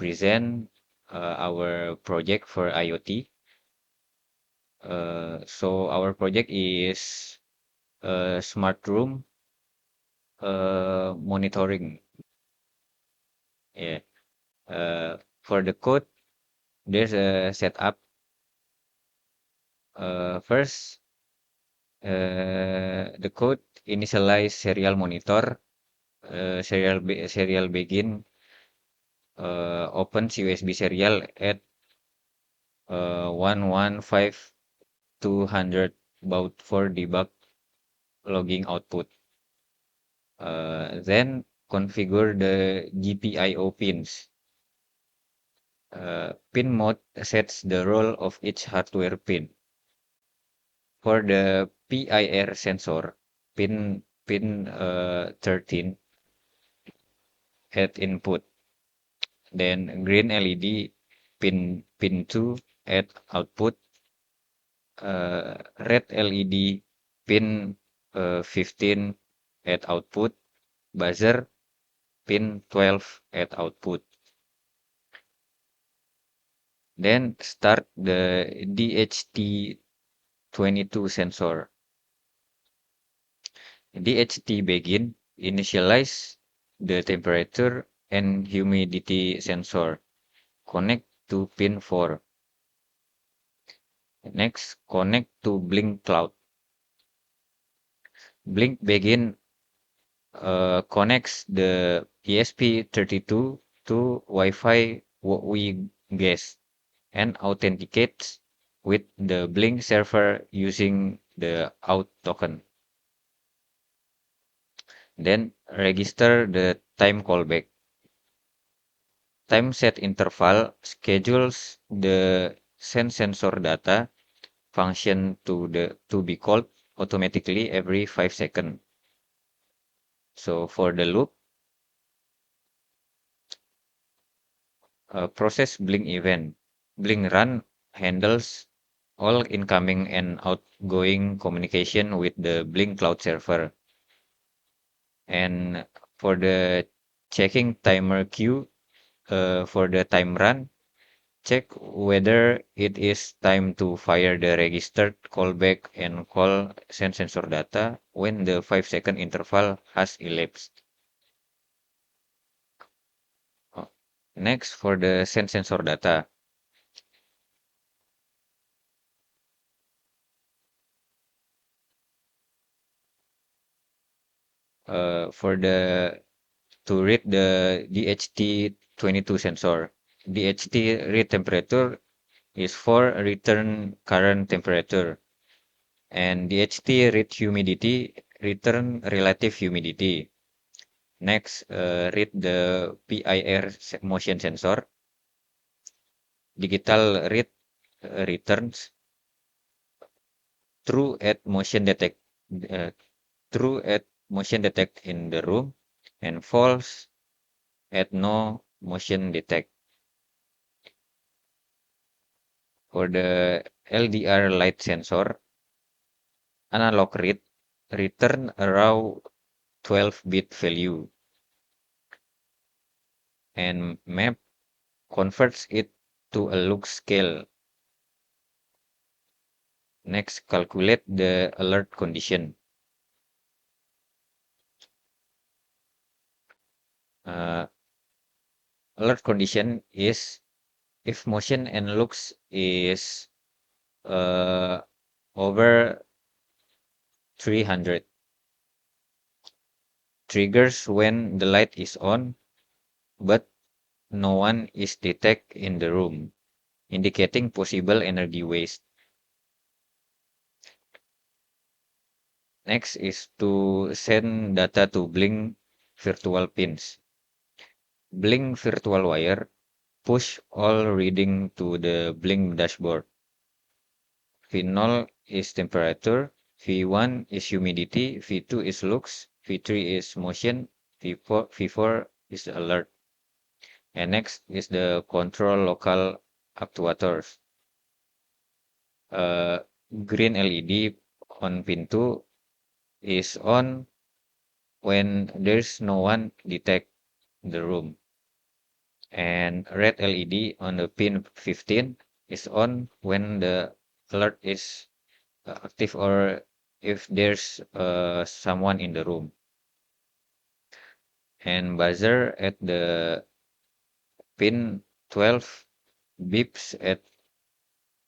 present our project for IoT. So our project is smart room monitoring. Yeah. For the code, there's a setup. First, the code initialize serial monitor, serial begin, opens USB serial at 115.200 baud for debug logging output. Then configure the GPIO pins. Pin mode sets the role of each hardware pin. For the PIR sensor, pin 13 at input, then green LED pin 2 at output, red LED pin 15 at output, buzzer pin 12 at output. Then start the DHT22 sensor. DHT begin initialize the temperature and humidity sensor. Connect to pin 4. Next, connect to Blink Cloud. Blink begin connects the ESP32 to Wi-Fi WiGuess and authenticates with the Blink server using the auth token. Then register the time callback. Time set interval schedules the sensor data function to be called automatically every 5 seconds. So for the loop, process Blink event. Blink run handles all incoming and outgoing communication with the Blink cloud server. And for the checking timer queue, for the time run, check whether it is time to fire the registered callback and call sensor data when the 5-second interval has elapsed. Next, for the sensor data. For the to read the DHT22 sensor. DHT read temperature is for return current temperature, and DHT read humidity return relative humidity. Next, read the PIR motion sensor. Digital read returns true at motion detect uh, true at motion detect in the room and false at no motion detect. For the LDR light sensor, analog read return a raw 12-bit value and map converts it to a log scale. Next, calculate the alert condition. Uh, Alert condition is if motion and looks is uh, over 300. Triggers when the light is on, but no one is detected in the room, indicating possible energy waste. Next is to send data to Blink virtual pins. Blink virtual wire push all reading to the Blink dashboard. V0 is temperature, V1 is humidity, V2 is looks, V3 is motion, V4 is alert. And next is the control local actuators. Uh, Green LED on pintu is on when there's no one detect the room. And red LED on the pin 15 is on when the alert is active or if there's someone in the room. And buzzer at the pin 12 beeps at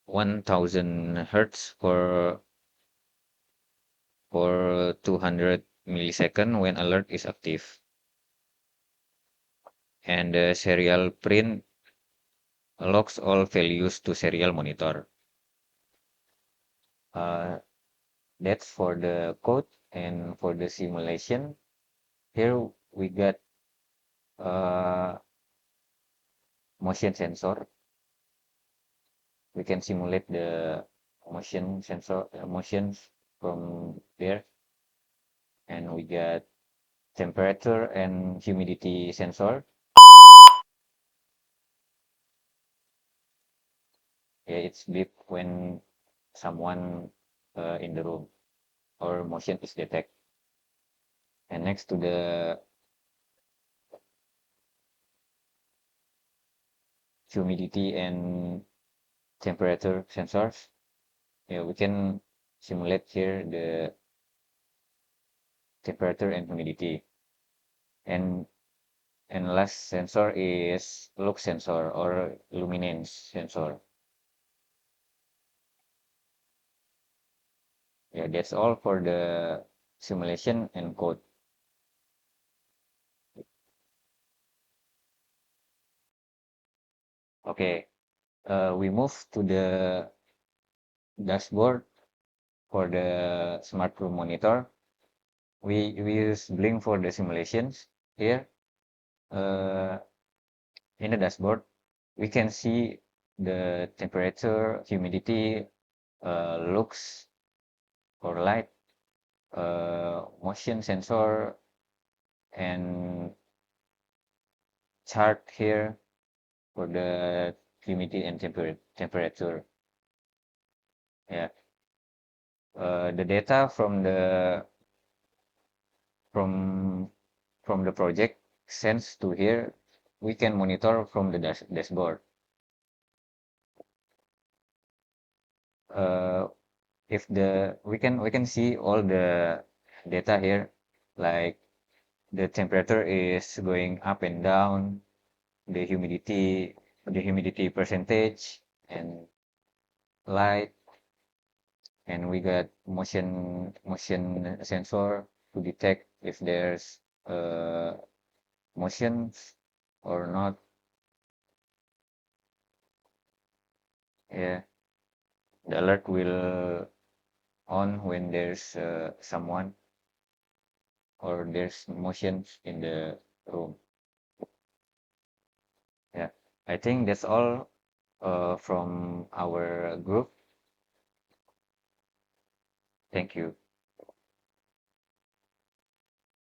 1000 hertz for 200 millisecond when alert is active. And the serial print logs all values to serial monitor. Uh, that's for the code. And for the simulation, here we got motion sensor. We can simulate the motion sensor motions from there. And we got temperature and humidity sensor. Yeah, it's beep when someone in the room or motion is detected. And next to the humidity and temperature sensors, yeah, we can simulate here the temperature and humidity. And last sensor is lux sensor or luminance sensor. Yeah, that's all for the simulation and code. Okay, we move to the dashboard for the smart room monitor. We use Blink for the simulations. Here, uh, in the dashboard, we can see the temperature, humidity, lux or light, motion sensor, and chart here for the humidity and temperature. Yeah, the data from from the project sends to here. We can monitor from the dashboard. Uh, if the we can see all the data here, like the temperature is going up and down, the humidity percentage, and light, and we got motion sensor to detect if there's motions or not. Yeah, the alert will on when there's someone or there's motions in the room. Yeah, I think that's all from our group. Thank you.